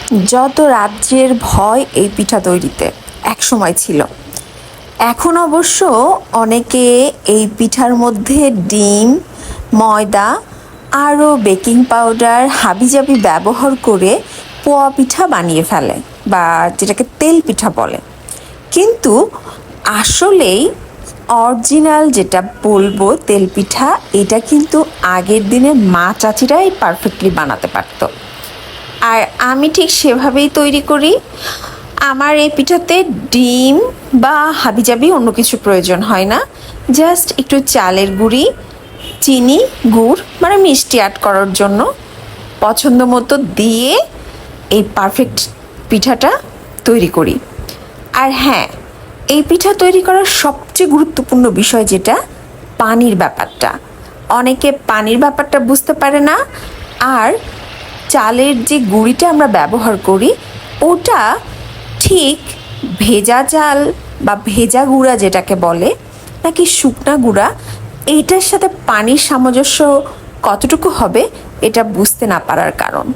যত রাজ্যের ভয় এই পিঠা তৈরিতে এক সময় ছিল। এখন অবশ্য অনেকে এই পিঠার মধ্যে ডিম, ময়দা আরও বেকিং পাউডার হাবিজাবি ব্যবহার করে পোয়া পিঠা বানিয়ে ফেলে, বা যেটাকে তেল পিঠা বলে। কিন্তু আসলেই অরিজিনাল যেটা বলবো তেল পিঠা, এটা কিন্তু আগের দিনের মা চাচিরাই পারফেক্টলি বানাতে পারতো। আর আমি ঠিক সেভাবেই তৈরি করি। আমার এই পিঠাতে ডিম বা হাবিজাবি অন্য কিছু প্রয়োজন হয় না। জাস্ট একটু চালের গুঁড়ি, চিনি, গুড় মানে মিষ্টি অ্যাড করার জন্য পছন্দ মতো দিয়ে এই পারফেক্ট পিঠাটা তৈরি করি। আর হ্যাঁ, এই পিঠা তৈরি করার সবচেয়ে গুরুত্বপূর্ণ বিষয় যেটা, পানির ব্যাপারটা। অনেকে পানির ব্যাপারটা বুঝতে পারে না। আর চালের যে গুঁড়িটা আমরা ব্যবহার করি, ওটা ঠিক ভেজা চাল বা ভেজা গুঁড়া যেটাকে বলে, নাকি শুকনা গুঁড়া, এইটার সাথে পানির সামঞ্জস্য কতটুকু হবে এটা বুঝতে না পারার কারণ।